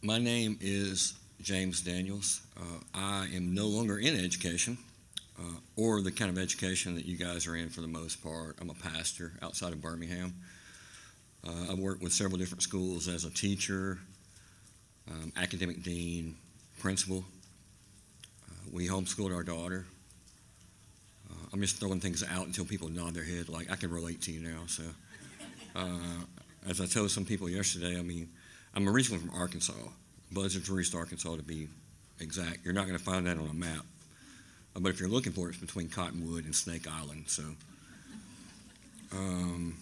My name is James Daniels. I am no longer in education, or the kind of education that you guys are in for the most part. I'm a pastor outside of Birmingham. I've worked with several different schools as a teacher, academic dean, principal. We homeschooled our daughter. I'm just throwing things out until people nod their head like I can relate to you now. So, as I told some people yesterday, I'm originally from Arkansas, Buzzards Roost, Arkansas to be exact. You're not going to find that on a map. But if you're looking for it, it's between Cottonwood and Snake Island. So, I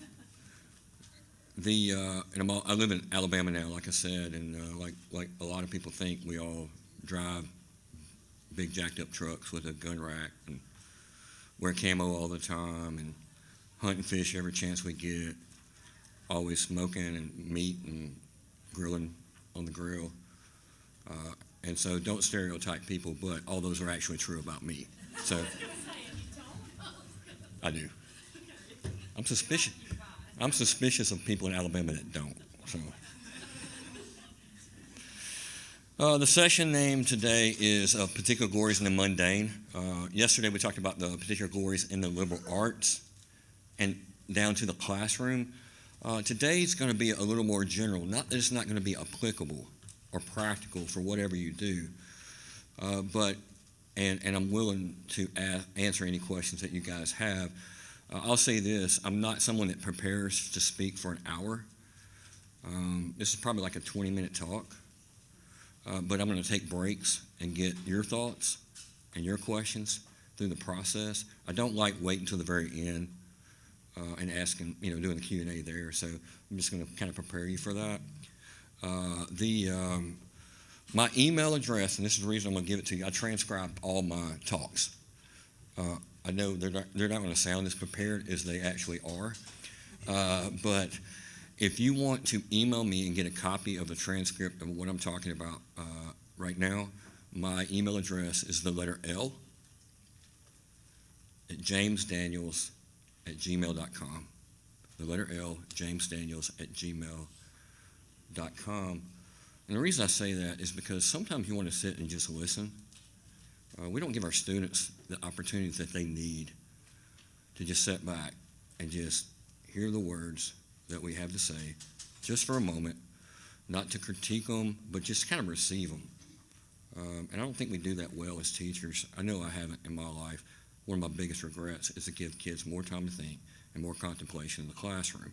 live in Alabama now, like I said, and like a lot of people think, we all drive big jacked up trucks with a gun rack and wear camo all the time and hunt and fish every chance we get. Always smoking and meat and grilling on the grill. And so don't stereotype people, but all those are actually true about me. So I do. I'm suspicious of people in Alabama that don't. So the session name today is Particular Glories in the Mundane. Yesterday we talked about the particular glories in the liberal arts and down to the classroom. Today's going to be a little more general. Not that it's not going to be applicable or practical for whatever you do, but I'm willing to answer any questions that you guys have. I'll say this: I'm not someone that prepares to speak for an hour. This is probably like a 20-minute talk, but I'm going to take breaks and get your thoughts and your questions through the process. I don't like waiting until the very end and asking, doing the Q&A there. So I'm just going to kind of prepare you for that. My email address, and this is the reason I'm going to give it to you. I transcribe all my talks. I know they're not going to sound as prepared as they actually are, but if you want to email me and get a copy of the transcript of what I'm talking about right now, my email address is the letter L at jamesdaniels@gmail.com. The letter L, jamesdaniels@gmail.com. And the reason I say that is because sometimes you want to sit and just listen. We don't give our students the opportunities that they need to just sit back and just hear the words that we have to say just for a moment, not to critique them, but just kind of receive them. And I don't think we do that well as teachers. I know I haven't in my life. One of my biggest regrets is to give kids more time to think and more contemplation in the classroom.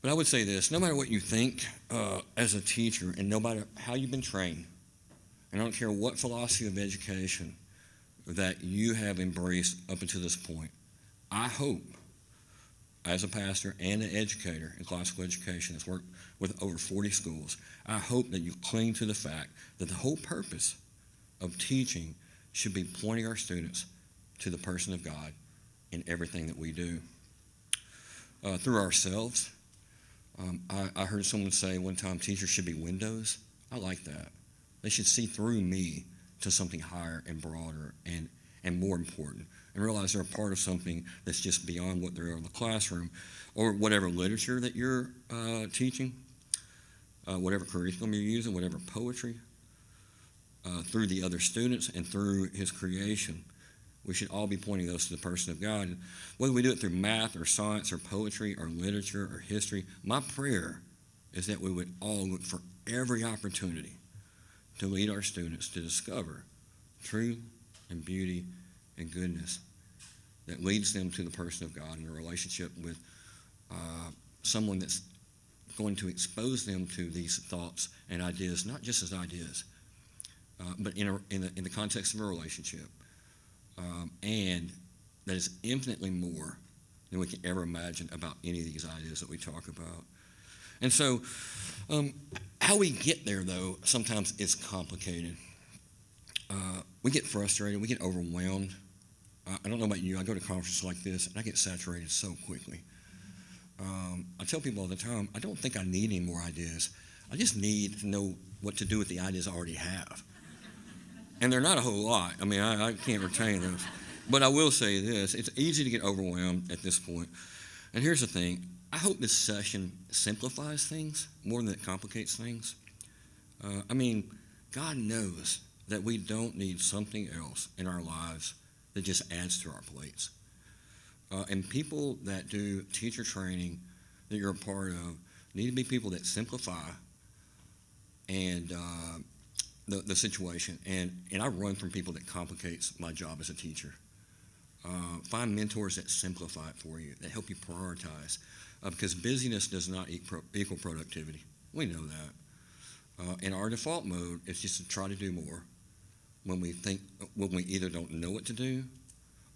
But I would say this: no matter what you think as a teacher, and no matter how you've been trained, and I don't care what philosophy of education that you have embraced up until this point, I hope, as a pastor and an educator in classical education that's worked with over 40 schools, I hope that you cling to the fact that the whole purpose of teaching should be pointing our students to the person of God in everything that we do. Through ourselves, I heard someone say one time, teachers should be windows. I like that. They should see through me to something higher and broader and more important, and realize they're a part of something that's just beyond what they're in the classroom or whatever literature that you're teaching, whatever curriculum you're using, whatever poetry, through the other students and through his creation. We should all be pointing those to the person of God. And whether we do it through math or science or poetry or literature or history, my prayer is that we would all look for every opportunity to lead our students to discover truth and beauty and goodness that leads them to the person of God in a relationship with someone that's going to expose them to these thoughts and ideas, not just as ideas, but in the context of a relationship, and that is infinitely more than we can ever imagine about any of these ideas that we talk about. And so how we get there, though, sometimes is complicated. We get frustrated. We get overwhelmed. I don't know about you. I go to conferences like this, and I get saturated so quickly. I tell people all the time, I don't think I need any more ideas. I just need to know what to do with the ideas I already have. And they're not a whole lot. I can't retain those. But I will say this. It's easy to get overwhelmed at this point. And here's the thing. I hope this session simplifies things more than it complicates things. God knows that we don't need something else in our lives that just adds to our plates. And people that do teacher training that you're a part of need to be people that simplify and the situation. And I run from people that complicates my job as a teacher. Find mentors that simplify it for you, that help you prioritize. Because busyness does not equal productivity. We know that. And our default mode is just to try to do more when we either don't know what to do,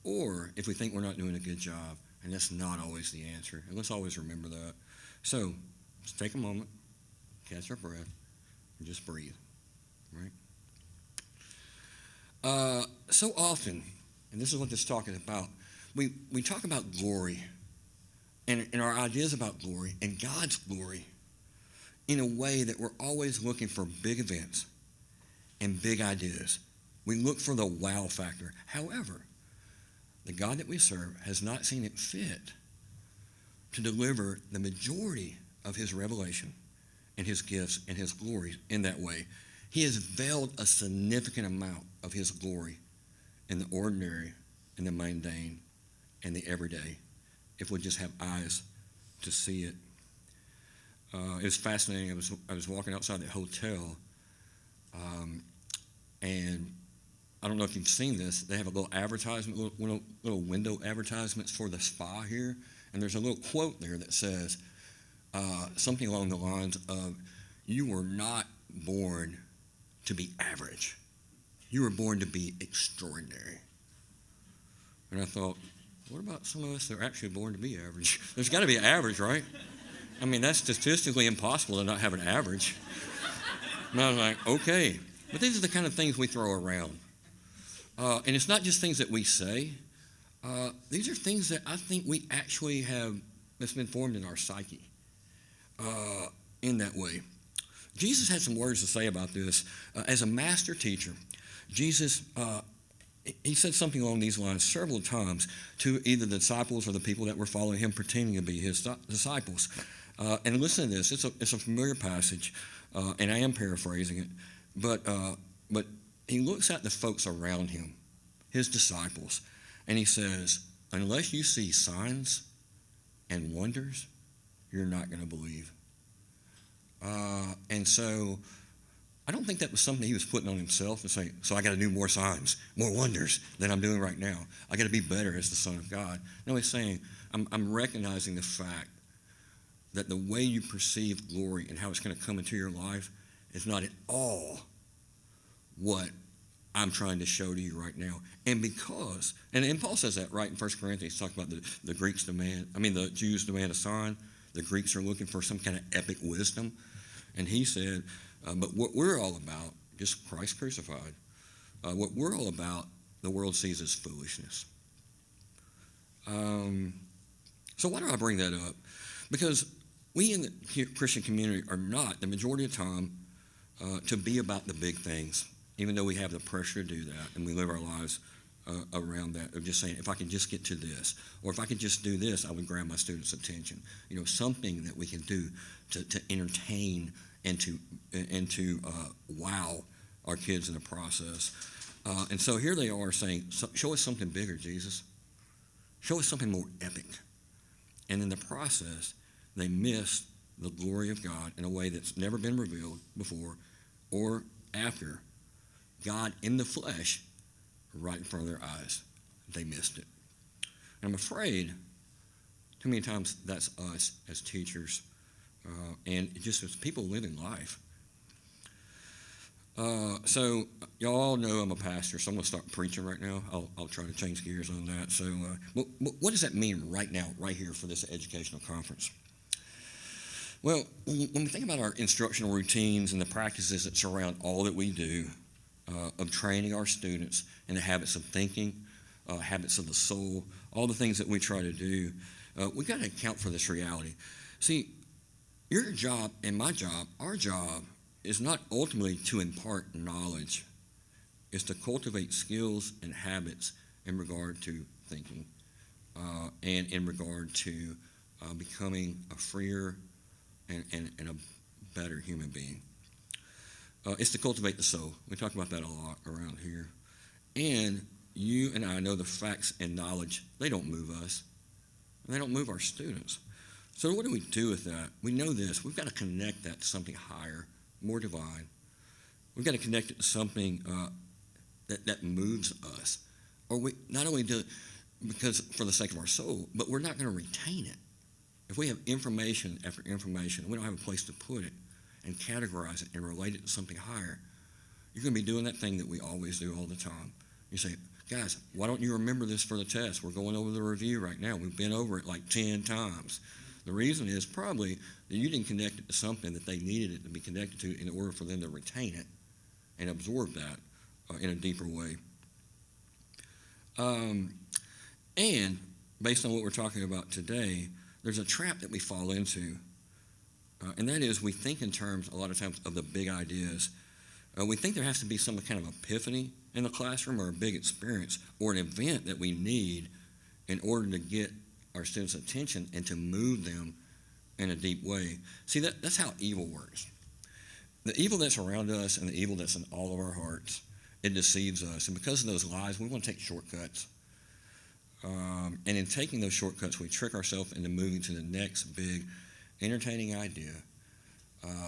or if we think we're not doing a good job, and that's not always the answer. And let's always remember that. So, just take a moment, catch our breath, and just breathe, right? So often, and this is what this talk is about, we talk about glory and our ideas about glory and God's glory in a way that we're always looking for big events and big ideas. We look for the wow factor. However, the God that we serve has not seen it fit to deliver the majority of his revelation and his gifts and his glory in that way. He has veiled a significant amount of his glory in the ordinary, in the mundane, and the everyday, if we just have eyes to see it. It was fascinating. I was walking outside the hotel, and I don't know if you've seen this. They have a little advertisement, little window advertisements for the spa here, and there's a little quote there that says something along the lines of, "You were not born to be average. You were born to be extraordinary." And I thought, what about some of us that are actually born to be average? There's got to be an average, right? That's statistically impossible to not have an average. And I was like, okay. But these are the kind of things we throw around. And it's not just things that we say. These are things that I think we actually have, that's been formed in our psyche in that way. Jesus had some words to say about this. As a master teacher, Jesus, he said something along these lines several times to either the disciples or the people that were following him, pretending to be his disciples. And listen to this. It's a familiar passage, and I am paraphrasing it. But he looks at the folks around him, his disciples, and he says, unless you see signs and wonders, you're not going to believe. And so I don't think that was something he was putting on himself and saying, so I got to do more signs, more wonders than I'm doing right now. I got to be better as the Son of God. No, he's saying, I'm recognizing the fact that the way you perceive glory and how it's going to come into your life is not at all what I'm trying to show to you right now. And because, and Paul says that right in 1 Corinthians, talks about the the Jews demand a sign. The Greeks are looking for some kind of epic wisdom. And he said, but what we're all about, just Christ crucified, what we're all about, the world sees as foolishness. So why do I bring that up? Because we in the Christian community are not, the majority of the time, to be about the big things, even though we have the pressure to do that, and we live our lives around that, of just saying, if I can just get to this, or if I could just do this, I would grab my students' attention. Something that we can do to entertain and to wow our kids in the process. And so here they are saying, show us something bigger, Jesus. Show us something more epic. And in the process, they missed the glory of God in a way that's never been revealed before or after. God in the flesh, right in front of their eyes. They missed it. And I'm afraid too many times that's us as teachers and just as people living life. So y'all all know I'm a pastor, so I'm going to start preaching right now. I'll try to change gears on that. So what does that mean right now, right here for this educational conference? Well, when we think about our instructional routines and the practices that surround all that we do, of training our students in the habits of thinking, habits of the soul, all the things that we try to do, we've got to account for this reality. See, your job and my job, our job, is not ultimately to impart knowledge. It's to cultivate skills and habits in regard to thinking and in regard to becoming a freer and a better human being. It's to cultivate the soul. We talk about that a lot around here. And you and I know the facts and knowledge, they don't move us. And they don't move our students. So what do we do with that? We know this. We've got to connect that to something higher, more divine. We've got to connect it to something that moves us. Or we not only do it because for the sake of our soul, but we're not going to retain it. If we have information after information, and we don't have a place to put it and categorize it and relate it to something higher, you're going to be doing that thing that we always do all the time. You say, guys, why don't you remember this for the test? We're going over the review right now. We've been over it like 10 times. The reason is probably that you didn't connect it to something that they needed it to be connected to in order for them to retain it and absorb that in a deeper way. And based on what we're talking about today, there's a trap that we fall into, and that is we think in terms a lot of times of the big ideas. We think there has to be some kind of epiphany in the classroom or a big experience or an event that we need in order to get our students' attention and to move them in a deep way. See, that's how evil works. The evil that's around us and the evil that's in all of our hearts, it deceives us. And because of those lies, we want to take shortcuts. And in taking those shortcuts, we trick ourselves into moving to the next big, entertaining idea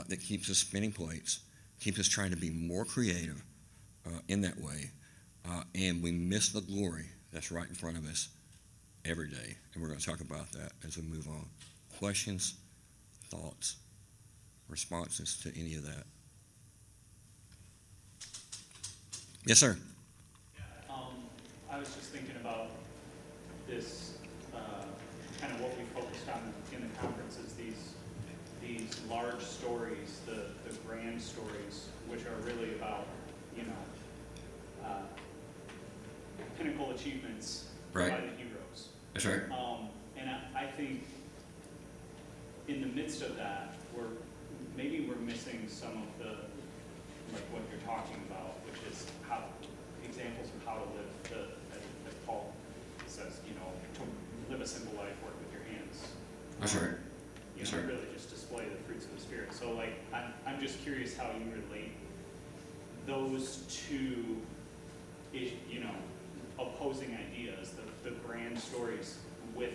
that keeps us spinning plates, keeps us trying to be more creative in that way. And we miss the glory that's right in front of us every day. And we're going to talk about that as we move on. Questions, thoughts, responses to any of that? Yes, sir. I was just thinking about this, kind of what we focused on in the conference is these large stories, the grand stories, which are really about, pinnacle achievements Right. by the heroes. That's right. And I think in the midst of that, we're missing some of the, like what you're talking about, which is how examples of how to live as Paul says, to live a simple life, work with your hands. That's right. That's right. Really just display the fruits of the Spirit. So, I'm just curious how you relate those two, opposing ideas, the grand stories with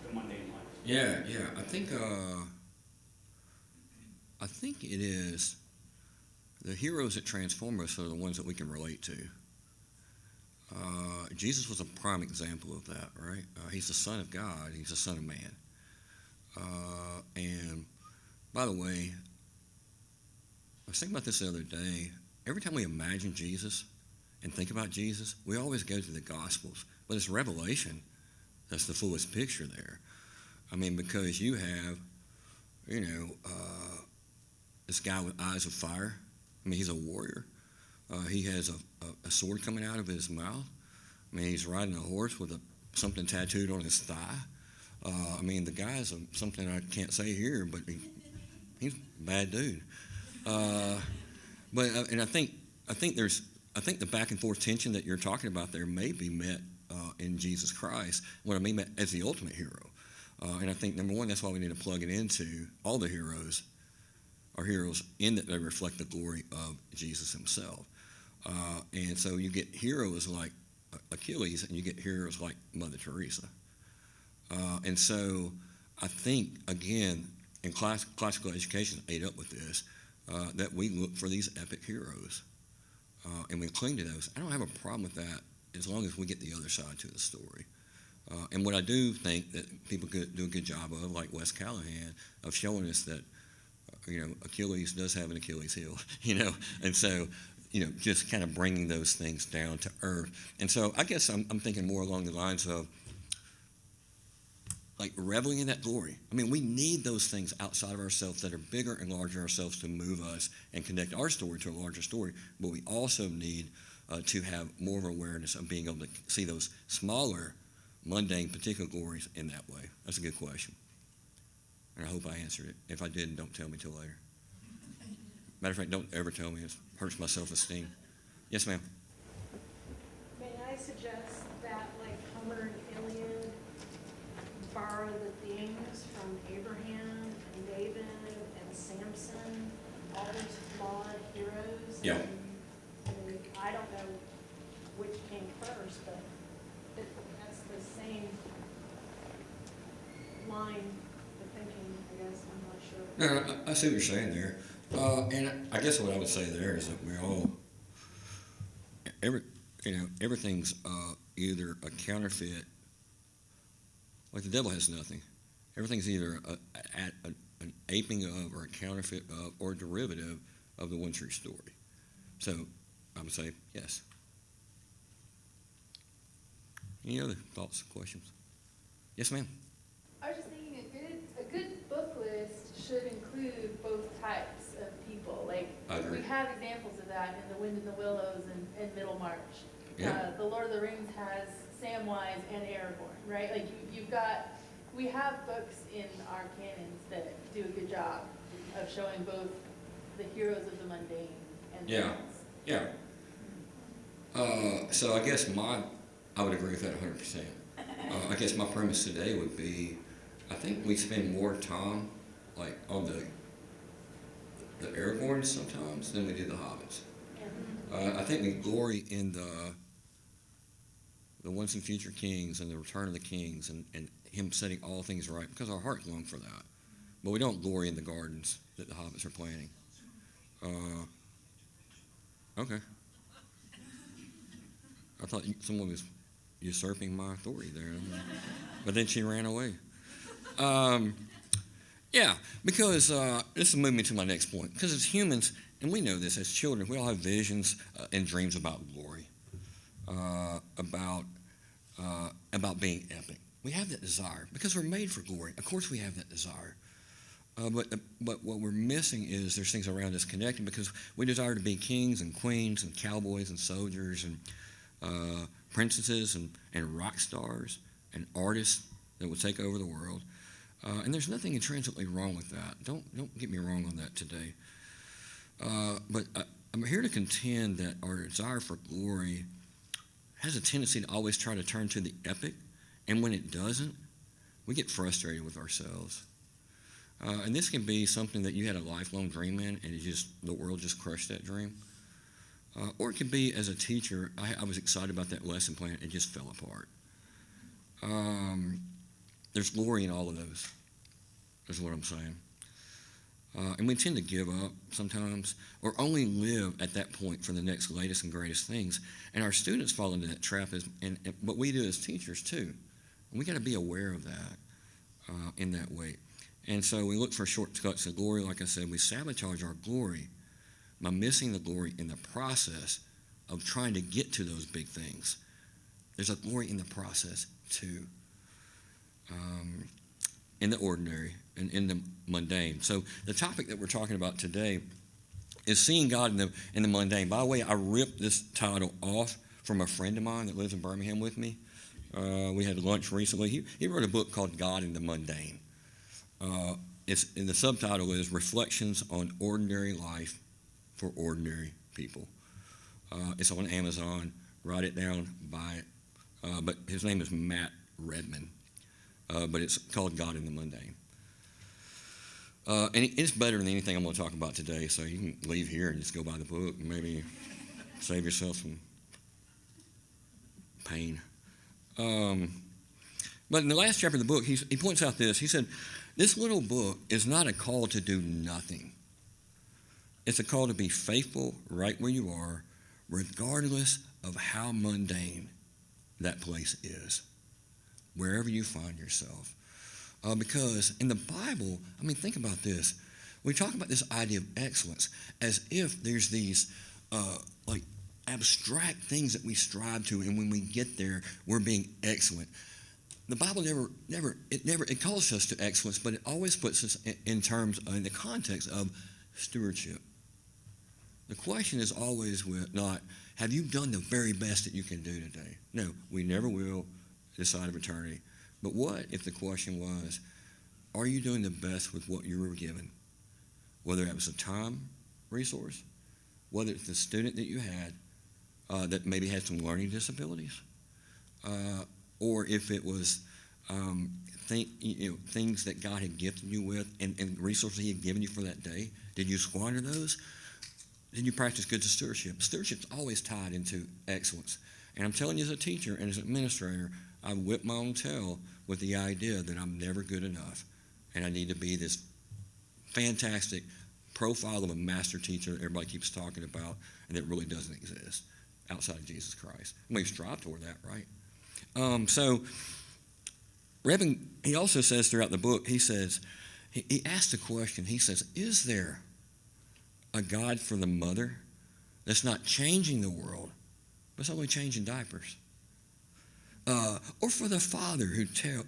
the mundane life. Yeah. I think it is the heroes that transform us are the ones that we can relate to. Jesus was a prime example of that, right? He's the Son of God. He's the Son of Man. And by the way, I was thinking about this the other day. Every time we imagine Jesus and think about Jesus, we always go to the Gospels. But it's Revelation that's the fullest picture there. I mean, because you have, this guy with eyes of fire. I mean, he's a warrior. He has a sword coming out of his mouth. I mean, he's riding a horse with something tattooed on his thigh. The guy's something I can't say here, but he's a bad dude. And I think the back and forth tension that you're talking about there may be met in Jesus Christ. What I mean as the ultimate hero. And I think number one, that's why we need to plug it into all the heroes. Are heroes in that they reflect the glory of Jesus himself. And so you get heroes like Achilles and you get heroes like Mother Teresa. And so I think, again, in classical education ate up with this, that we look for these epic heroes and we cling to those. I don't have a problem with that as long as we get the other side to the story. And what I do think that people could do a good job of, like Wes Callahan, of showing us that Achilles does have an Achilles heel, and so, just kind of bringing those things down to earth. And so I guess I'm thinking more along the lines of, like, reveling in that glory. I mean, we need those things outside of ourselves that are bigger and larger than ourselves to move us and connect our story to a larger story, but we also need to have more of awareness of being able to see those smaller, mundane, particular glories in that way. That's a good question. And I hope I answered it. If I didn't, don't tell me till later. Matter of fact, don't ever tell me. It hurts my self-esteem. Yes, ma'am. May I suggest that, like Homer and Iliad, borrow the themes from Abraham and David and Samson, all those flawed heroes? Yeah. I mean, I don't know which came first, but that's the same line of thinking, I guess, I'm not sure. No, I see what you're saying there. And I guess what I would say there is that we all, everything's either a counterfeit, like the devil has nothing. Everything's either an aping of or a counterfeit of or a derivative of the one true story. So I would say yes. Any other thoughts, questions? Yes, ma'am. I was just thinking a good book list should include both types of people. Like I agree. we have examples of that in The Wind in the Willows and Middlemarch. Yeah. The Lord of the Rings has Samwise and Aragorn, right? Like we have books in our canons that do a good job of showing both the heroes of the mundane and the Yeah. villains. Yeah. So I guess I would agree with that 100%. I guess my premise today would be, I think we spend more time like on the Aragorns sometimes than we do the Hobbits. I think we glory in the once and future kings and the return of the kings and him setting all things right because our hearts long for that. But we don't glory in the gardens that the Hobbits are planting. Okay. I thought someone was usurping my authority there. But then she ran away. Yeah, because this will move me to my next point. Because as humans, and we know this as children, we all have visions and dreams about glory, about being epic. We have that desire because we're made for glory. Of course, we have that desire. But what we're missing is there's things around us connecting because we desire to be kings and queens and cowboys and soldiers and princesses and rock stars and artists that will take over the world. And there's nothing intrinsically wrong with that. Don't get me wrong on that today. But I'm here to contend that our desire for glory has a tendency to always try to turn to the epic, and when it doesn't, we get frustrated with ourselves. And this can be something that you had a lifelong dream in, and the world just crushed that dream. Or it could be as a teacher, I was excited about that lesson plan, it just fell apart. There's glory in all of those, is what I'm saying. And we tend to give up sometimes, or only live at that point for the next latest and greatest things. And our students fall into that trap, and what we do as teachers too. And we got to be aware of that in that way. And so we look for shortcuts to glory. Like I said, we sabotage our glory by missing the glory in the process of trying to get to those big things. There's a glory in the process too. In the ordinary and in the mundane. So the topic that we're talking about today is seeing God in the mundane. By the way, I ripped this title off from a friend of mine that lives in Birmingham with me. We had lunch recently. He wrote a book called God in the Mundane. And the subtitle is Reflections on Ordinary Life for Ordinary People. It's on Amazon. Write it down, buy it. But his name is Matt Redman. But it's called God in the Mundane. And it's better than anything I'm going to talk about today, so you can leave here and just go buy the book and maybe save yourself some pain. But in the last chapter of the book, he points out this. He said, this little book is not a call to do nothing. It's a call to be faithful right where you are, regardless of how mundane that place is, wherever you find yourself. Because in the Bible, I mean, think about this. We talk about this idea of excellence as if there's these like abstract things that we strive to, and when we get there, we're being excellent. The Bible it calls us to excellence, but it always puts us in the context of stewardship. The question is always not, have you done the very best that you can do today? No, we never will this side of eternity. But what if the question was, are you doing the best with what you were given? Whether it was a time resource, whether it's the student that you had that maybe had some learning disabilities, or if it was things that God had gifted you with and resources he had given you for that day. Did you squander those? then you practice good stewardship. Stewardship's always tied into excellence. And I'm telling you as a teacher and as an administrator, I whip my own tail with the idea that I'm never good enough. And I need to be this fantastic profile of a master teacher that everybody keeps talking about and that really doesn't exist outside of Jesus Christ. And we strive toward that, right? So Reverend, he also says throughout the book, he says, he asks the question, he says, is there a God for the mother that's not changing the world, but it's only changing diapers? Or for the father who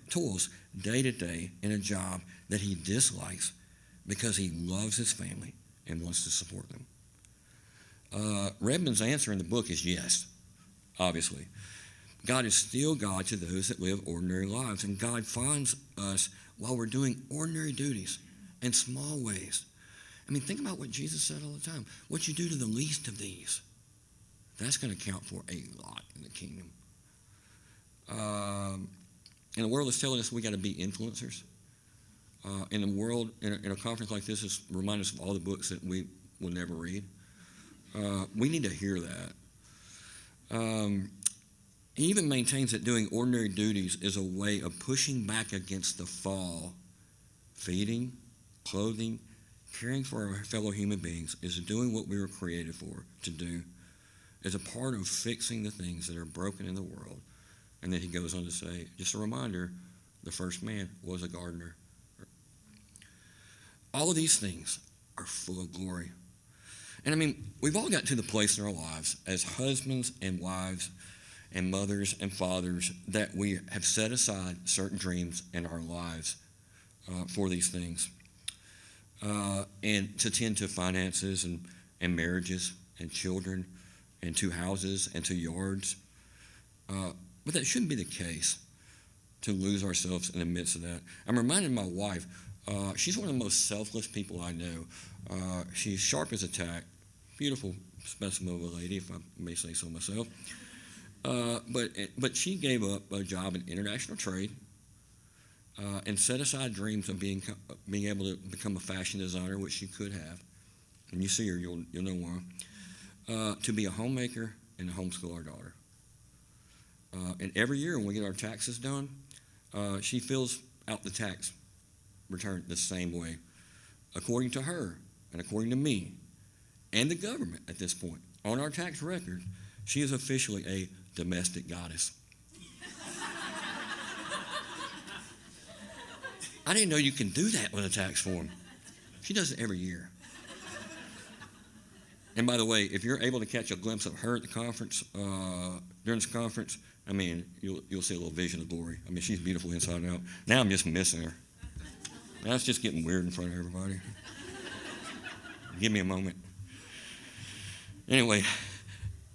toils day to day in a job that he dislikes because he loves his family and wants to support them? Redmond's answer in the book is yes, obviously. God is still God to those that live ordinary lives, and God finds us while we're doing ordinary duties in small ways. I mean, think about what Jesus said all the time. What you do to the least of these, that's going to count for a lot in the kingdom. And the world is telling us we got to be influencers. In the world, in a conference like this, is remind us of all the books that we will never read. We need to hear that. He even maintains that doing ordinary duties is a way of pushing back against the fall. Feeding, clothing, caring for our fellow human beings is doing what we were created for, to do, as a part of fixing the things that are broken in the world. And then he goes on to say, just a reminder, the first man was a gardener. All of these things are full of glory. And I mean, we've all got to the place in our lives as husbands and wives and mothers and fathers that we have set aside certain dreams in our lives for these things. And to tend to finances and marriages and children and to houses and to yards. But that shouldn't be the case, to lose ourselves in the midst of that. I'm reminded of my wife. She's one of the most selfless people I know. She's sharp as a tack, beautiful specimen of a lady, if I may say so myself. But she gave up a job in international trade and set aside dreams of being able to become a fashion designer, which she could have. And you see her, you'll know why. To be a homemaker and to homeschool our daughter. And every year when we get our taxes done, she fills out the tax return the same way, according to her and according to me and the government at this point. On our tax record, she is officially a domestic goddess. I didn't know you can do that with a tax form. She does it every year. And by the way, if you're able to catch a glimpse of her at the conference, during this conference, I mean, you'll see a little vision of glory. I mean, she's beautiful inside and out. Now I'm just missing her. Now it's just getting weird in front of everybody. Give me a moment. Anyway,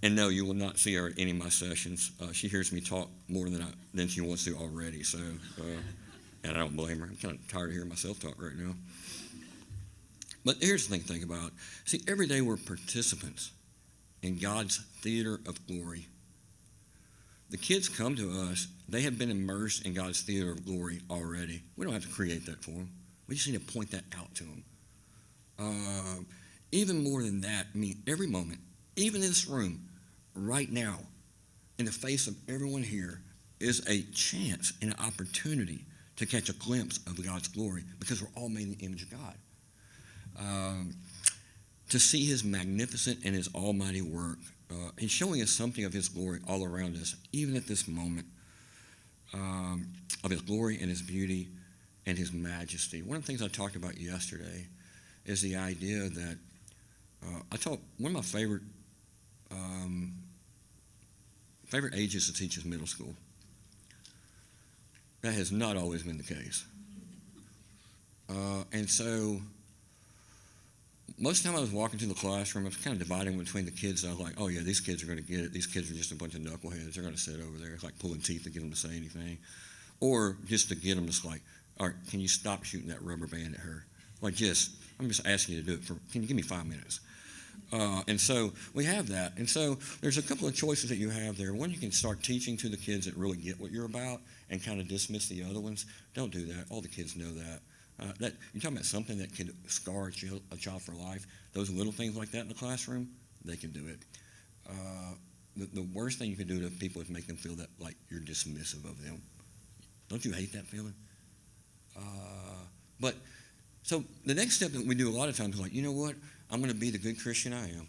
and no, you will not see her at any of my sessions. She hears me talk more than she wants to already, so, and I don't blame her. I'm kind of tired of hearing myself talk right now. But here's the thing to think about. See, every day we're participants in God's theater of glory. The kids come to us, they have been immersed in God's theater of glory already. We don't have to create that for them. We just need to point that out to them. Even more than that, I mean, every moment, even in this room, right now, in the face of everyone here, is a chance and an opportunity to catch a glimpse of God's glory, because we're all made in the image of God. To see his magnificent and his almighty work. He's showing us something of his glory all around us, even at this moment, of his glory and his beauty and his majesty. One of the things I talked about yesterday is the idea that one of my favorite ages to teach is middle school. That has not always been the case. And so most of the time I was walking through the classroom, I was kind of dividing between the kids. I was like, oh yeah, these kids are going to get it. These kids are just a bunch of knuckleheads. They're going to sit over there. It's like pulling teeth to get them to say anything. Or just to get them just like, all right, can you stop shooting that rubber band at her? Like I'm just asking you to do it can you give me 5 minutes? And so we have that. And so there's a couple of choices that you have there. One, you can start teaching to the kids that really get what you're about and kind of dismiss the other ones. Don't do that. All the kids know that. That you're talking about something that could scar a child for life. Those little things like that in the classroom, they can do it. The worst thing you can do to people is make them feel that like you're dismissive of them. Don't you hate that feeling? But so the next step that we do a lot of times is like, you know what? I'm going to be the good Christian I am,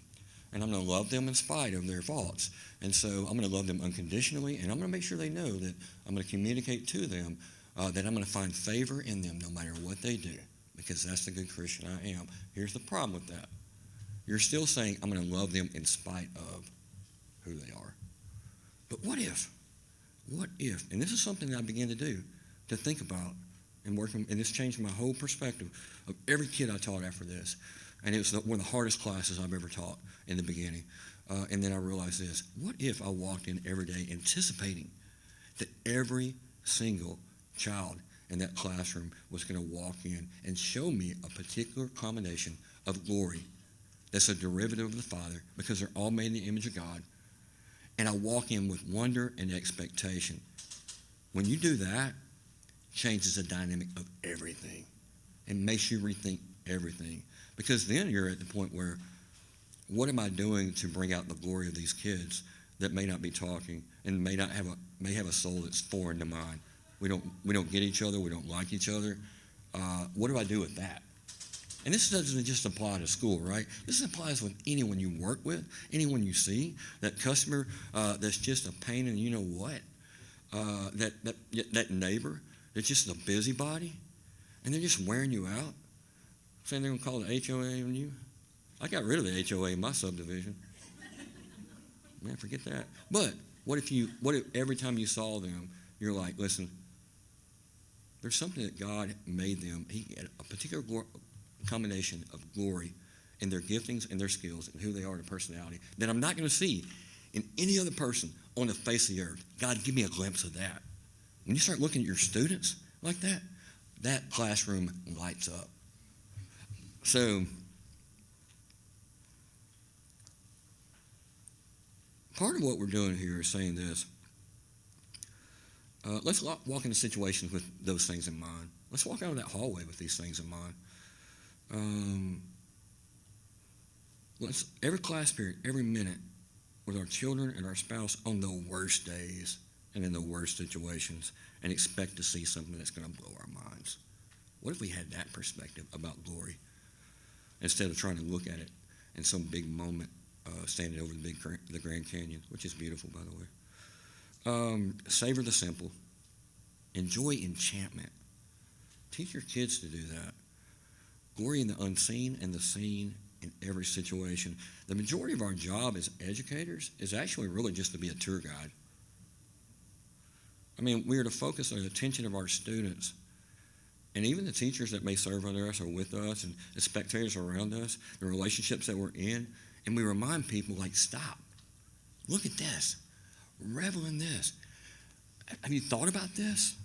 and I'm going to love them in spite of their faults. And so I'm going to love them unconditionally, and I'm going to make sure they know that I'm going to communicate to them that I'm going to find favor in them no matter what they do, because that's the good Christian I am. Here's the problem with that. You're still saying I'm going to love them in spite of who they are. But what if, and this is something that I began to do, to think about and work, and this changed my whole perspective of every kid I taught after this. And it was one of the hardest classes I've ever taught in the beginning. And then I realized this: what if I walked in every day anticipating that every single child in that classroom was going to walk in and show me a particular combination of glory that's a derivative of the Father, because they're all made in the image of God, and I walk in with wonder and expectation. When you do that, changes the dynamic of everything and makes you rethink everything, because then you're at the point where, what am I doing to bring out the glory of these kids that may not be talking and may have a soul that's foreign to mine? We don't get each other. We don't like each other. What do I do with that? And this doesn't just apply to school, right? This applies with anyone you work with, anyone you see, that customer that's just a pain in you know what, that neighbor that's just a busybody, and they're just wearing you out, saying they're going to call the HOA on you. I got rid of the HOA in my subdivision. Man, forget that. But what if every time you saw them, you're like, listen, there's something that God made them. He had a particular combination of glory in their giftings and their skills and who they are and personality that I'm not going to see in any other person on the face of the earth. God, give me a glimpse of that. When you start looking at your students like that, that classroom lights up. So, part of what we're doing here is saying this. Let's walk into situations with those things in mind. Let's walk out of that hallway with these things in mind. Every class period, every minute, with our children and our spouse on the worst days and in the worst situations, and expect to see something that's going to blow our minds. What if we had that perspective about glory instead of trying to look at it in some big moment standing over the Grand Canyon, which is beautiful, by the way. Savor the simple. Enjoy enchantment. Teach your kids to do that. Glory in the unseen and the seen in every situation. The majority of our job as educators is actually really just to be a tour guide. I mean, we are to focus on the attention of our students, and even the teachers that may serve under us or with us, and the spectators around us, the relationships that we're in, and we remind people, like, stop. Look at this. Revel in this. Have you thought about this?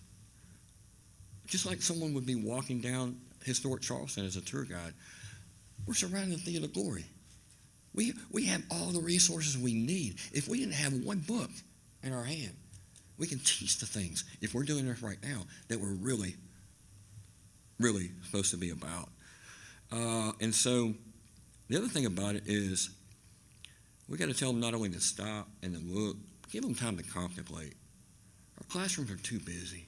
Just like someone would be walking down historic Charleston as a tour guide, we're surrounded in the theater of glory. We have all the resources we need. If we didn't have one book in our hand, we can teach the things, if we're doing this right now, that we're really, really supposed to be about. And so the other thing about it is we got to tell them not only to stop and to look, give them time to contemplate. Our classrooms are too busy.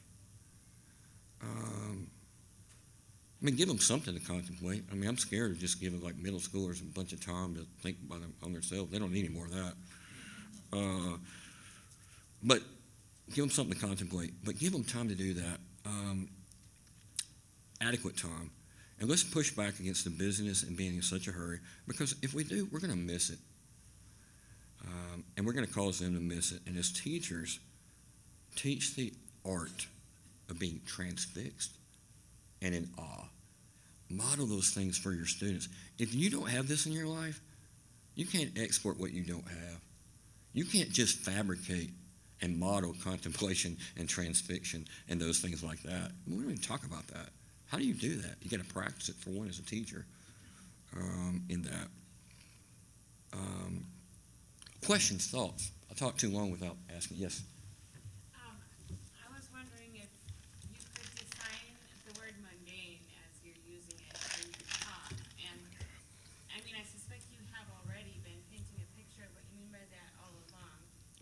Give them something to contemplate. I'm scared of just giving like middle schoolers a bunch of time to think on themselves. They don't need any more of that. But give them something to contemplate. But give them time to do that. Adequate time. And let's push back against the busyness and being in such a hurry, because if we do, we're going to miss it. And we're going to cause them to miss it. And as teachers, teach the art of being transfixed and in awe. Model those things for your students. If you don't have this in your life, you can't export what you don't have. You can't just fabricate and model contemplation and transfixion and those things like that. We don't even talk about that. How do you do that? You got to practice it, for one, as a teacher in that. Questions, thoughts? I talked too long without asking. Yes? I was wondering if you could define the word mundane as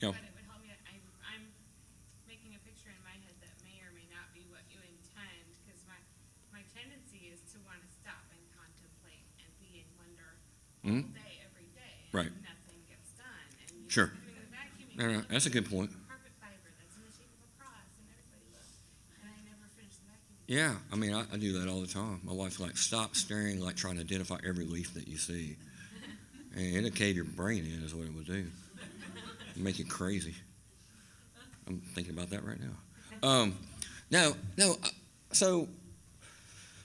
Yeah. But it would help me, I'm making a picture in my head that may or may not be what you intend, because my tendency is to want to stop and contemplate and be in wonder all Mhm. day, every day, Right. and nothing gets done. And you Sure. know, doing the vacuuming, No, no, look that's a at good point. carpet fiber that's in the shape of a cross, and everybody look, and I never finish the vacuuming. Yeah, I mean, I do that all the time. My wife's like, stop staring, like trying to identify every leaf that you see. And it'll cave your brain in is what it would do. Make you crazy. I'm thinking about that right now. So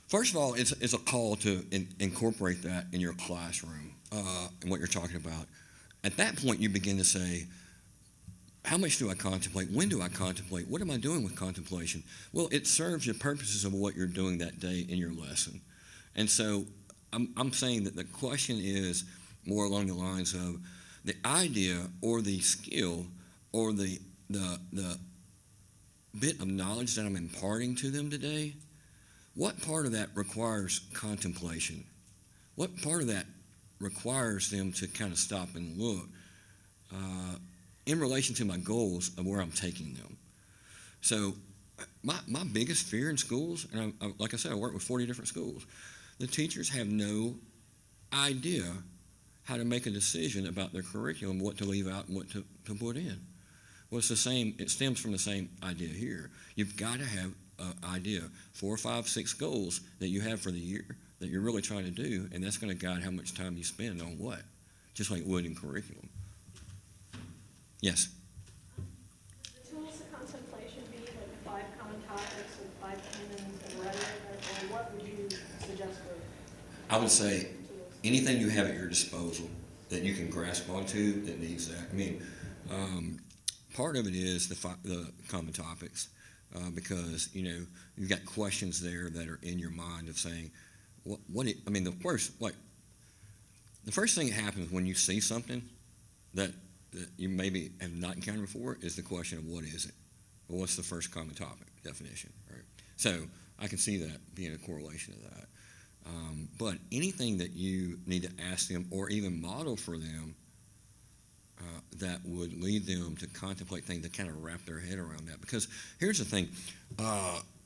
first of all, it's a call to incorporate that in your classroom and what you're talking about. At that point, you begin to say, how much do I contemplate? When do I contemplate? What am I doing with contemplation? Well, it serves the purposes of what you're doing that day in your lesson. And so I'm saying that the question is more along the lines of the idea or the skill or the bit of knowledge that I'm imparting to them today, what part of that requires contemplation? What part of that requires them to kind of stop and look in relation to my goals of where I'm taking them? So my biggest fear in schools, and like I said, I work with 40 different schools, the teachers have no idea how to make a decision about their curriculum, what to leave out and what to put in. Well, it's the same, it stems from the same idea here. You've got to have an idea, 4, 5, 6 goals that you have for the year that you're really trying to do, and that's going to guide how much time you spend on what, just like it would in curriculum. Yes? The tools of contemplation be like 5 common topics and 5 canons and rhetoric, or what would you suggest for I would say tools? anything you have at your disposal that you can grasp onto that needs that. I mean, part of it is the common topics because, you know, you've got questions there that are in your mind of saying, the first thing that happens when you see something that you maybe have not encountered before is the question of what is it? Well, what's the first common topic definition, right? So I can see that being a correlation to that. But anything that you need to ask them or even model for them that would lead them to contemplate things, to kind of wrap their head around that. Because here's the thing,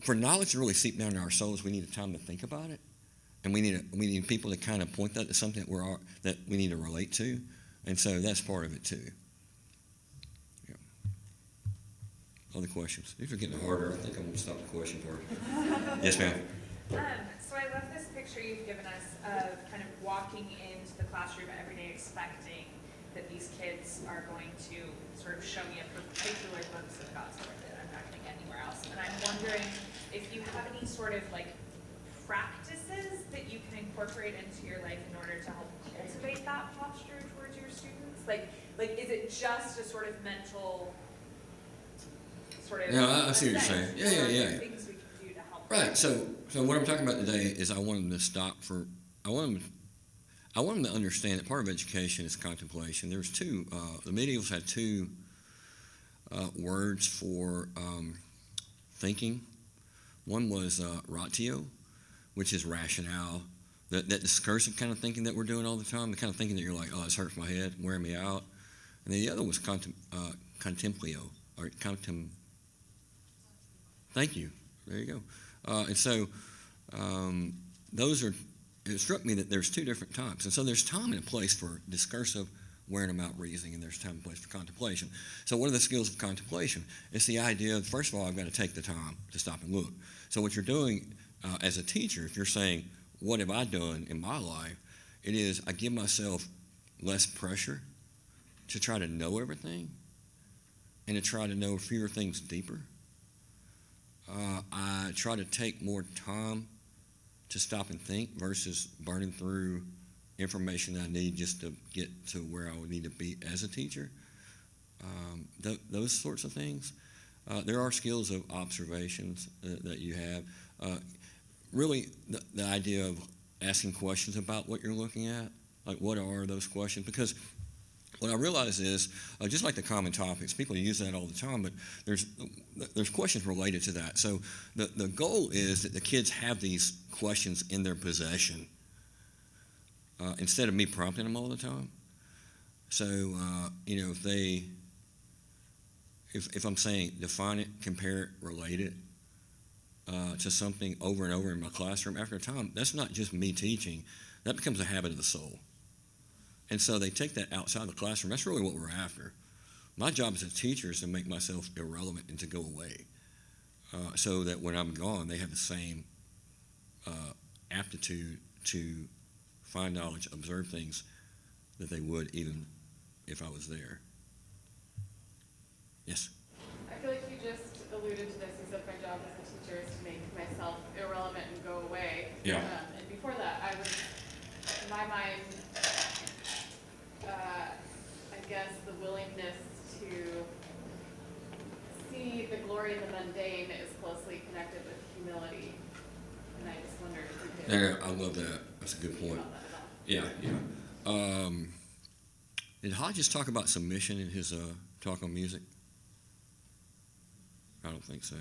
for knowledge to really seep down to our souls, we need a time to think about it. And we need people to kind of point that to something that we need to relate to. And so that's part of it too. Yeah. Other questions? These are getting harder. I think I'm going to stop the question part. Yes, ma'am. So I love this picture you've given us of kind of walking into the classroom every day expecting that these kids are going to sort of show me a particular glimpse of God's word that I'm not going to get anywhere else. And I'm wondering if you have any sort of like practices that you can incorporate into your life in order to help cultivate that posture towards your students? Like is it just a sort of mental sort of No, I see what you're saying. assent, Yeah. or are there things we can do to help? Right. So what I'm talking about today is I want them to stop for. I want them to understand that part of education is contemplation. There's two. The medievals had two words for thinking. One was ratio, which is rationale. That discursive kind of thinking that we're doing all the time, the kind of thinking that you're like, oh, this hurts my head, wearing me out. And then the other was contemplio, or Thank you. There you go. And so it struck me that there's two different types. And so there's time and a place for discursive, wearing them out reasoning, and there's time and place for contemplation. So what are the skills of contemplation? It's the idea of, first of all, I've got to take the time to stop and look. So what you're doing as a teacher, if you're saying, what have I done in my life? It is I give myself less pressure to try to know everything and to try to know fewer things deeper. I try to take more time to stop and think versus burning through information that I need just to get to where I would need to be as a teacher. Those sorts of things. There are skills of observations that you have. Really, the idea of asking questions about what you're looking at, like what are those questions? Because what I realize is, just like the common topics, people use that all the time, but there's questions related to that. So the goal is that the kids have these questions in their possession instead of me prompting them all the time. So, if they if I'm saying define it, compare it, relate it to something over and over in my classroom, after a time, that's not just me teaching. That becomes a habit of the soul. And so they take that outside the classroom. That's really what we're after. My job as a teacher is to make myself irrelevant and to go away, so that when I'm gone, they have the same aptitude to find knowledge, observe things that they would even if I was there. Yes? I feel like you just alluded to this, except my job as a teacher is to make myself irrelevant and go away. Yeah. And before that, I was, in my mind, I guess the willingness to see the glory of the mundane is closely connected with humility. And I just wondered if you could. I love that. That's a good point. About that at all. Yeah. Did Hodges talk about submission in his talk on music? I don't think so.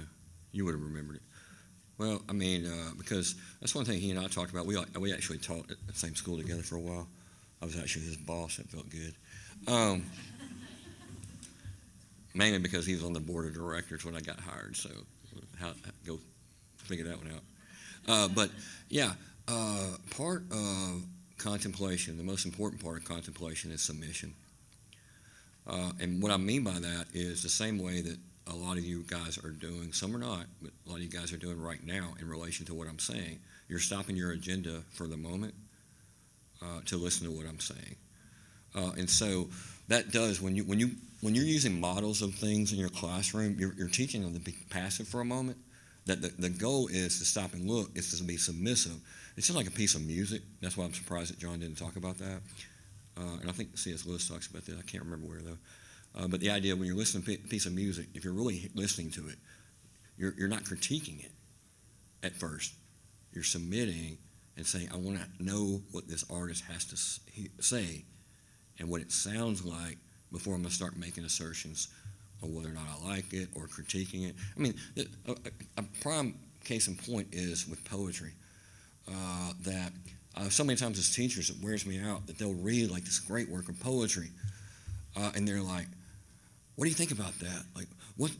You would have remembered it. Well, I mean, because that's one thing he and I talked about. We actually taught at the same school together for a while. I was actually his boss. That felt good. Mainly because he was on the board of directors when I got hired. So go figure that one out. But yeah, part of contemplation, the most important part of contemplation is submission. And what I mean by that is the same way that a lot of you guys are doing, some are not, but a lot of you guys are doing right now in relation to what I'm saying. You're stopping your agenda for the moment to listen to what I'm saying. And so that does, when you're using models of things in your classroom, you're teaching them to be passive for a moment. That the goal is to stop and look, is to be submissive. It's just like a piece of music. That's why I'm surprised that John didn't talk about that. And I think C.S. Lewis talks about that. I can't remember where, though. But the idea when you're listening to a piece of music, if you're really listening to it, you're not critiquing it at first. You're submitting and saying, I want to know what this artist has to say and what it sounds like before I'm going to start making assertions on whether or not I like it or critiquing it. I mean, a prime case in point is with poetry. That so many times as teachers, it wears me out that they'll read like this great work of poetry, and they're like, "What do you think about that? Like, what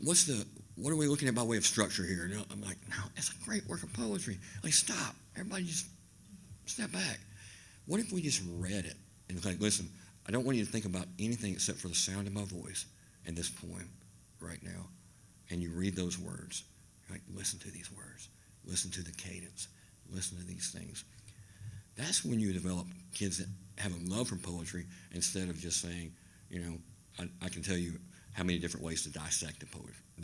are we looking at by way of structure here?" And I'm like, "No, it's a great work of poetry. Like, stop! Everybody, just step back. What if we just read it and like, listen? I don't want you to think about anything except for the sound of my voice in this poem right now, and you read those words. Like, listen to these words. Listen to the cadence. Listen to these things." That's when you develop kids that have a love for poetry instead of just saying, I can tell you how many different ways to dissect the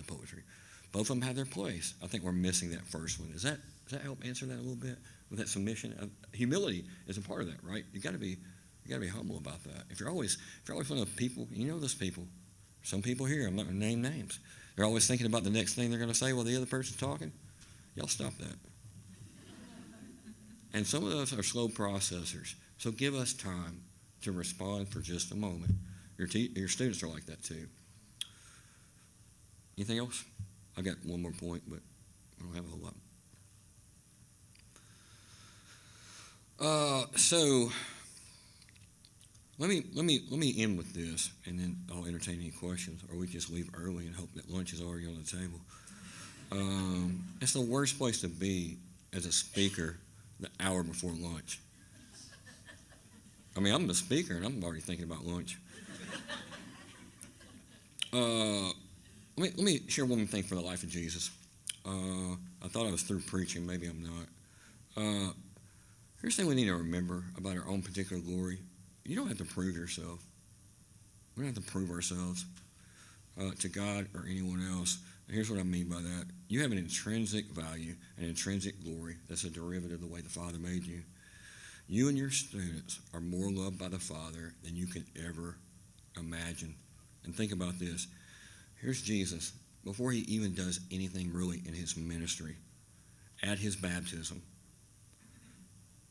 poetry. Both of them have their place. I think we're missing that first one. Does that help answer that a little bit with that submission? Humility is a part of that, right? You got to be humble about that. If you're always one of people, those people. Some people here, I'm not going to name names. They're always thinking about the next thing they're going to say while the other person's talking. Y'all stop that. And some of us are slow processors, so give us time to respond for just a moment. Your students are like that too. Anything else? I've got one more point, but I don't have a whole lot. So let me end with this, and then I'll entertain any questions, or we just leave early and hope that lunch is already on the table. It's the worst place to be as a speaker the hour before lunch. I mean, I'm the speaker, and I'm already thinking about lunch. Let me share one thing for the life of Jesus. I thought I was through preaching. Maybe I'm not. Here's the thing we need to remember about our own particular glory. You don't have to prove yourself. We don't have to prove ourselves to God or anyone else. And here's what I mean by that. You have an intrinsic value, an intrinsic glory that's a derivative of the way the Father made you. You and your students are more loved by the Father than you can ever imagine. And think about this. Here's Jesus, before he even does anything really in his ministry, at his baptism,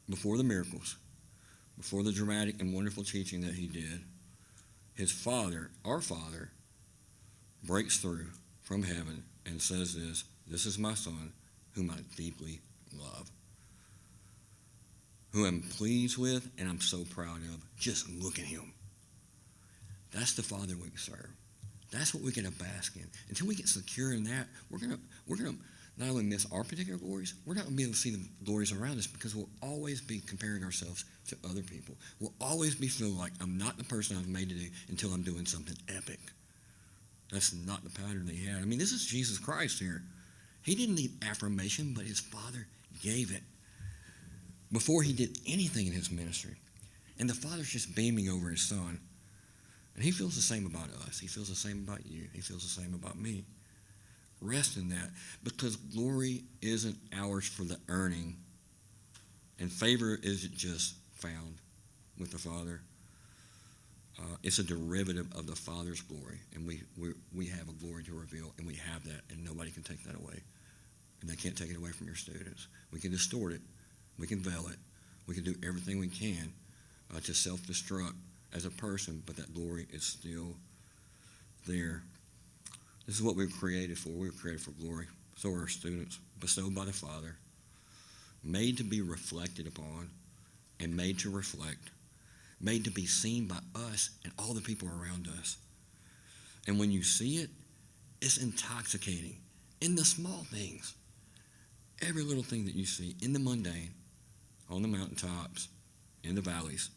before the miracles, before the dramatic and wonderful teaching that he did, his Father, our Father, breaks through from heaven and says this is my Son, whom I deeply love, who I'm pleased with and I'm so proud of. Just look at him. That's the Father we serve. That's what we're going to bask in. Until we get secure in that, we're gonna not only miss our particular glories, we're not going to be able to see the glories around us, because we'll always be comparing ourselves to other people. We'll always be feeling like I'm not the person I was made to do until I'm doing something epic. That's not the pattern that he had. I mean, this is Jesus Christ here. He didn't need affirmation, but his Father gave it before he did anything in his ministry. And the Father's just beaming over his Son. And he feels the same about us. He feels the same about you. He feels the same about me. Rest in that, because glory isn't ours for the earning, and favor isn't just found with the Father. It's a derivative of the Father's glory, and we have a glory to reveal, and we have that, and nobody can take that away, and they can't take it away from your students. We can distort it, we can veil it, we can do everything we can to self-destruct as a person, but that glory is still there. This is what we were created for. We were created for glory. So are our students, bestowed by the Father, made to be reflected upon, and made to reflect, made to be seen by us and all the people around us. And when you see it, it's intoxicating in the small things. Every little thing that you see in the mundane, on the mountaintops, in the valleys.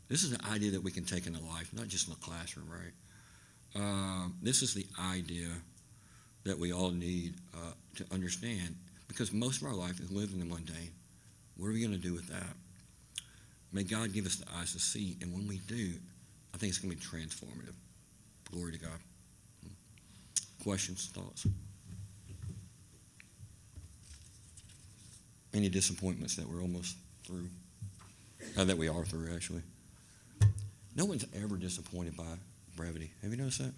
This is an idea that we can take into life, not just in the classroom, right? This is the idea that we all need to understand, because most of our life is lived in the mundane. What are we going to do with that? May God give us the eyes to see, and when we do, I think it's going to be transformative. Glory to God. Questions, thoughts? Any disappointments that we're almost through? That we are through, actually. No one's ever disappointed by brevity. Have you noticed that?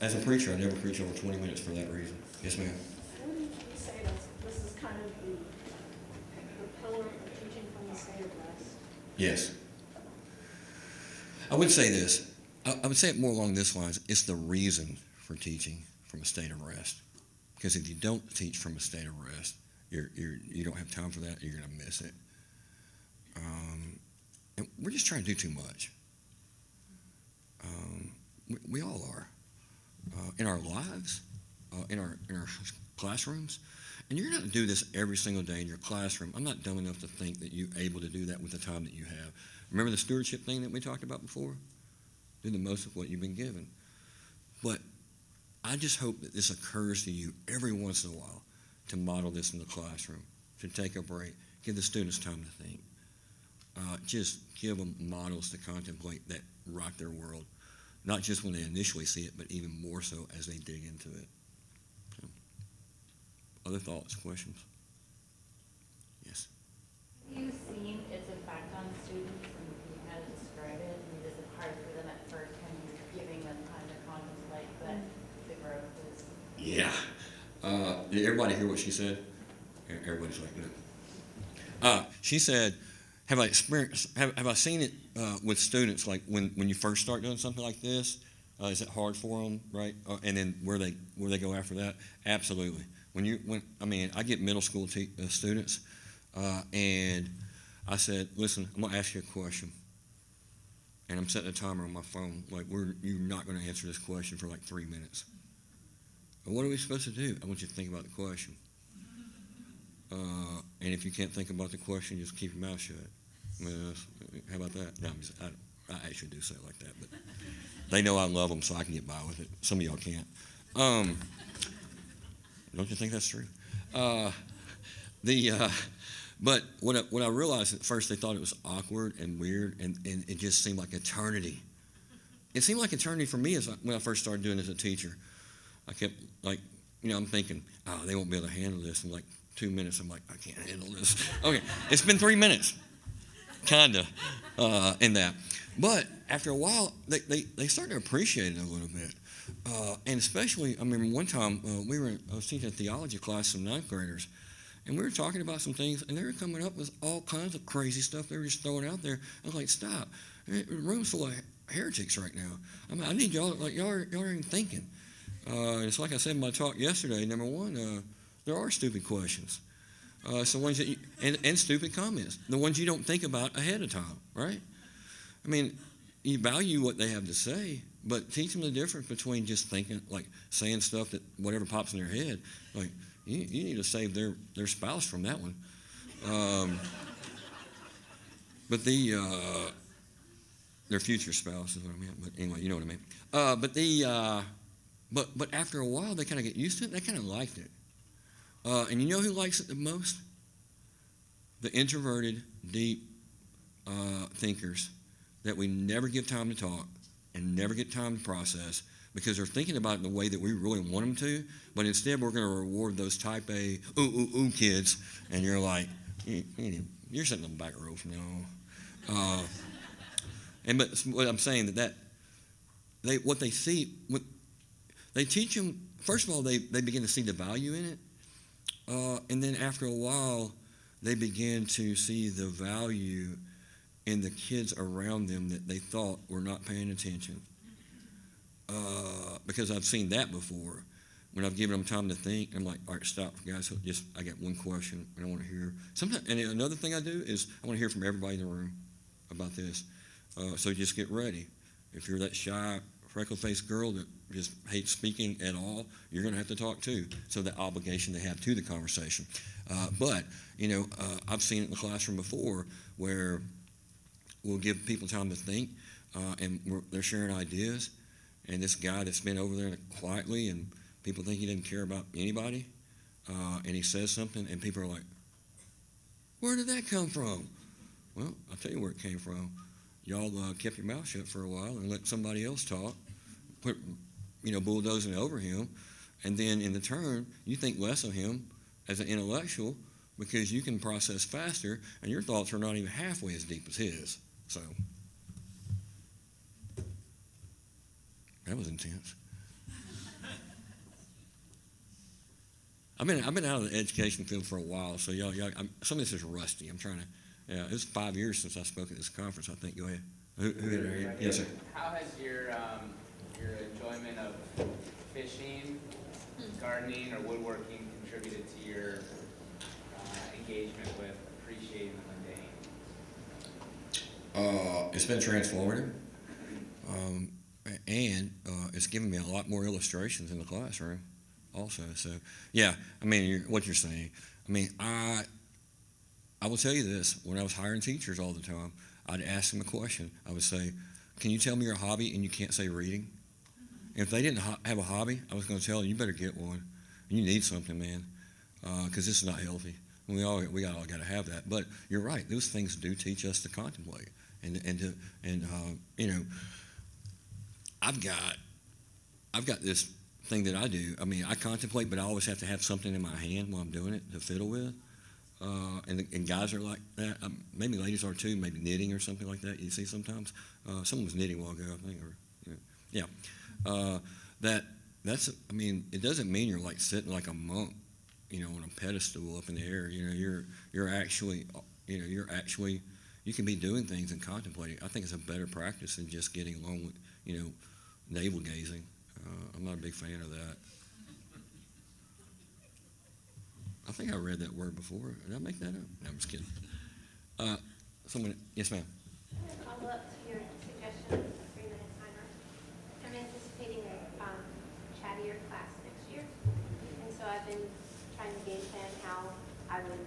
As a preacher, I never preach over 20 minutes for that reason. Yes, ma'am. Wouldn't you say that this is kind of the pillar of teaching from the state of rest? Yes. I would say this. I would say it more along this lines. It's the reason for teaching from a state of rest. Because if you don't teach from a state of rest, you don't have time for that. You're going to miss it. And we're just trying to do too much. We all are. In our lives, in our classrooms. And you're not going to do this every single day in your classroom. I'm not dumb enough to think that you're able to do that with the time that you have. Remember the stewardship thing that we talked about before? Do the most of what you've been given. But I just hope that this occurs to you every once in a while, to model this in the classroom, to take a break, give the students time to think. Just give them models to contemplate that rock their world, not just when they initially see it, but even more so as they dig into it. So, other thoughts, questions? Yes. Have you seen its effect on students and how to describe it? I mean, is it hard for them at first, kind of giving them time to contemplate, but the growth is? Yeah. Did everybody hear what she said? Everybody's like, no. She said, have I seen it with students, like when you first start doing something like this? Is it hard for them, right? And then where they go after that? Absolutely. I get middle school students, and I said, listen, I'm gonna ask you a question, and I'm setting a timer on my phone. Like, you're not gonna answer this question for like 3 minutes. And what are we supposed to do? I want you to think about the question. And if you can't think about the question, just keep your mouth shut. How about that? No, I actually do say it like that, but they know I love them, so I can get by with it. Some of y'all can't. Don't you think that's true? But what I realized at first, they thought it was awkward and weird, and it just seemed like eternity. It seemed like eternity for me when I first started doing it as a teacher. I kept, I'm thinking, oh, they won't be able to handle this. In like 2 minutes, I'm like, I can't handle this. Okay, it's been 3 minutes, kind of, in that. But after a while, they started to appreciate it a little bit. And especially, I remember one time, I was teaching a theology class, some 9th graders, and we were talking about some things, and they were coming up with all kinds of crazy stuff they were just throwing out there. I was like, stop. The room's full of heretics right now. I need y'all, y'all aren't even thinking. It's like I said in my talk yesterday, number one, there are stupid questions. So ones that and stupid comments, the ones you don't think about ahead of time, right? I mean, you value what they have to say, but teach them the difference between just thinking, like saying stuff that whatever pops in their head. Like, you need to save their spouse from that one. But their future spouse is what I meant. But anyway, you know what I mean. But after a while, they kind of get used to it. They kind of liked it. And you know who likes it the most? The introverted, deep thinkers that we never give time to talk and never get time to process because they're thinking about it the way that we really want them to. But instead, we're going to reward those type A kids, and you're like, you're sitting on the back row from now on. But what I'm saying that what they see, what they teach them. First of all, they begin to see the value in it, and then after a while, they begin to see the value in the kids around them that they thought were not paying attention. Because I've seen that before. When I've given them time to think, I'm like, all right, stop, guys. I got one question, and I want to hear. Sometimes, and another thing I do is I want to hear from everybody in the room about this. So just get ready. If you're that shy, freckle-faced girl that just hates speaking at all, you're going to have to talk too. So the obligation they have to the conversation. But I've seen it in the classroom before where we'll give people time to think, and they're sharing ideas. And this guy that's been over there quietly, and people think he doesn't care about anybody, and he says something, and people are like, "Where did that come from?" Well, I'll tell you where it came from. Y'all kept your mouth shut for a while and let somebody else talk, bulldozing over him, and then in the turn, you think less of him as an intellectual because you can process faster, and your thoughts are not even halfway as deep as his. So that was intense. I've been out of the education field for a while, so y'all some of this is rusty. I'm trying to. Yeah, it was 5 years since I spoke at this conference. I think. Go ahead. Yes, sir. How has your enjoyment of fishing, gardening, or woodworking contributed to your engagement with appreciating the mundane? It's been transformative, and it's given me a lot more illustrations in the classroom also. So, yeah, I mean, what you're saying. I mean, I will tell you this. When I was hiring teachers all the time, I'd ask them a question. I would say, "Can you tell me your hobby?" And you can't say reading. And if they didn't have a hobby, I was going to tell them, "You better get one. You need something, man, because this is not healthy." We all got to have that. But you're right; those things do teach us to contemplate, I've got this thing that I do. I mean, I contemplate, but I always have to have something in my hand while I'm doing it to fiddle with. And guys are like that. Maybe ladies are too. Maybe knitting or something like that. You see sometimes. Someone was knitting a while ago, I think. That's. I mean, it doesn't mean you're like sitting like a monk, on a pedestal up in the air. You're actually. You can be doing things and contemplating. I think it's a better practice than just getting along with, navel gazing. I'm not a big fan of that. I think I read that word before. Did I make that up? No, I'm just kidding. Yes, ma'am. Follow up to your suggestion of a 3-minute timer. I'm anticipating a chattier class next year, and so I've been trying to game plan how I would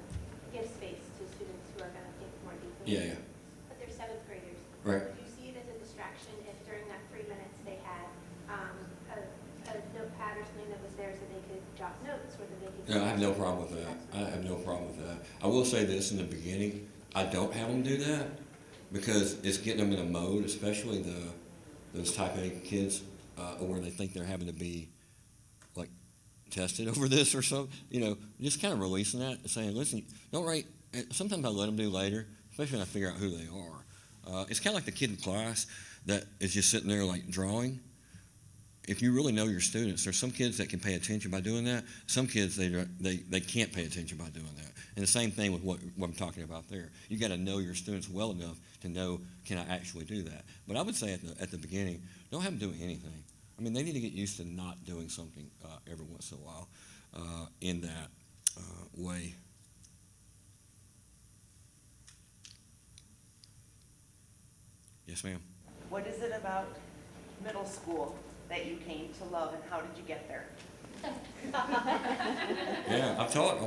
give space to students who are going to think more deeply. Yeah. But they're 7th graders. Right. Would you see it as a distraction if during that 3 minutes they had a notepad or something that was there so they could jot notes, or that they could? No, I have no problem with that. I will say this in the beginning. I don't have them do that because it's getting them in a mode, especially those type A kids, where they think they're having to be like tested over this or something. Just kind of releasing that and saying, listen, don't write. Sometimes I let them do later, especially when I figure out who they are. It's kind of like the kid in class that is just sitting there like drawing. If you really know your students, there's some kids that can pay attention by doing that. Some kids, they can't pay attention by doing that. And the same thing with what I'm talking about there. You got to know your students well enough to know, can I actually do that? But I would say at the beginning, don't have them do anything. I mean, they need to get used to not doing something every once in a while in that way. Yes, ma'am. What is it about middle school that you came to love, and how did you get there? Yeah, I taught a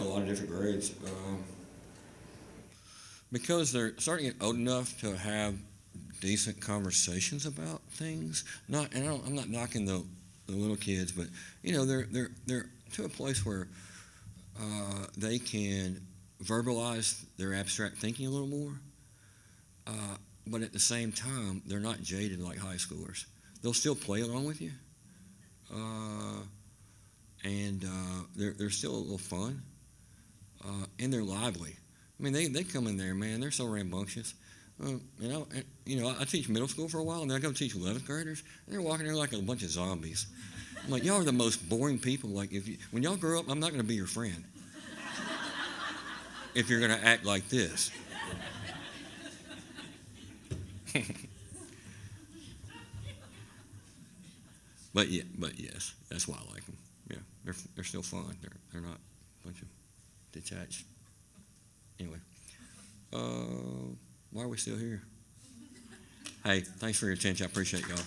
lot of different grades. Because they're starting to get old enough to have decent conversations about things. I'm not knocking the little kids, but you know, they're to a place where they can verbalize their abstract thinking a little more. But at the same time, they're not jaded like high schoolers. They'll still play along with you, and they're still a little fun, and they're lively. I mean, they come in there, man. They're so rambunctious. I teach middle school for a while, and then I go teach 11th graders, and they're walking there like a bunch of zombies. I'm like, y'all are the most boring people. Like, when y'all grow up, I'm not going to be your friend if you're going to act like this. But yes, that's why I like them. Yeah, they're still fun. They're not a bunch of detached. Anyway, why are we still here? Hey, thanks for your attention. I appreciate y'all.